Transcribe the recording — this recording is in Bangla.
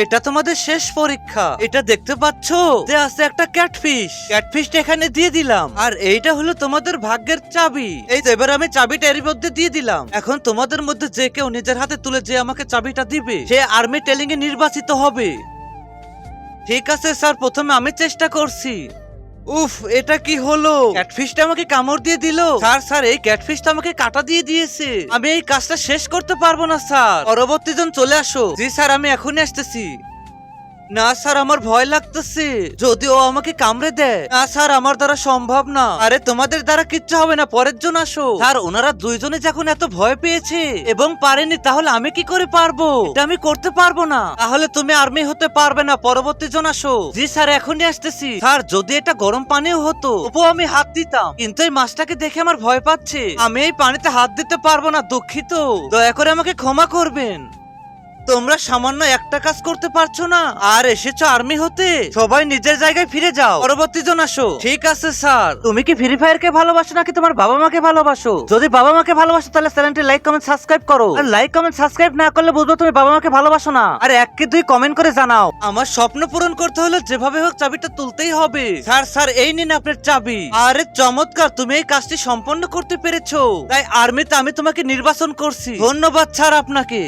এটা তোমাদের শেষ পরীক্ষা। এটা দেখতে পাচ্ছো যে আছে একটা ক্যাটফিশ। ক্যাটফিশটা এখানে দিয়ে দিলাম, আর এইটা হলো তোমাদের ভাগ্যের চাবি। এই তো এবার আমি চাবিটা এর মধ্যে দিয়ে দিলাম। এখন তোমাদের মধ্যে যে কেউ নিজের হাতে তুলে যে আমাকে চাবিটা দিবে সে আর্মি টেলিং এ নির্বাচিত হবে। ঠিক আছে স্যার, প্রথমে আমি চেষ্টা করছি। উফ, এটা কি হলো? ক্যাটফিশটা আমাকে কামড় দিয়ে দিল। স্যার এই ক্যাটফিশটা আমাকে কাটা দিয়ে দিয়েছে। আমি এই কাজটা শেষ করতে পারবো না স্যার। পরবর্তী জন চলে আসো। জি স্যার, আমি এখনই আসতেছি। না স্যার, আমার ভয় লাগতেছে, যদি ও আমাকে কামড়ে দেয়। না স্যার, আমার দ্বারা সম্ভব না। আরে তোমাদের দ্বারা কিচ্ছু হবে না, পরের জন আসো। স্যার, ওনারা দুইজনে যখন এত ভয় পেয়েছে এবং পারেনি, তাহলে আমি কি করে পারবো? এটা আমি করতে পারবো না। তাহলে তুমি আর্মি হতে পারবে না। পরবর্তী জন আসো। জি স্যার, এখনই আসতেছি। স্যার, যদি এটা গরম পানিও হতো তবুও আমি হাত দিতাম, কিন্তু এই মাছটাকে দেখে আমার ভয় পাচ্ছে। আমি এই পানিতে হাত দিতে পারবো না, দুঃখিত। দয়া করে আমাকে ক্ষমা করবেন। তোমরা সামান্য একটা কাজ করতে পারছো না আর এসেছো আর্মি হতে? সবাই নিজের জায়গায় ফিরে যাও। পরবর্তী জন আসো। ঠিক আছে স্যার। তুমি কি ফ্রি ফায়ার কে ভালোবাসো নাকি তোমার বাবা মাকে ভালোবাসো? যদি বাবা মাকে ভালোবাসো তাহলে চ্যানেলটি লাইক কমেন্ট সাবস্ক্রাইব করো। আর লাইক কমেন্ট সাবস্ক্রাইব না করলে বুঝবো তুমি বাবা মাকে ভালোবাসো না। আর 1 কি 2 কমেন্ট করে জানাও। আমার স্বপ্ন পূরণ করতে হলে যেভাবে হোক চাবিটা তুলতেই হবে। স্যার এই নিন আপনার চাবি। আরে চমৎকার, তুমি এই কাজটি সম্পন্ন করতে পেরেছো। তাই আর্মিতে আমি তোমাকে নির্বাচন করছি। ধন্যবাদ স্যার আপনাকে।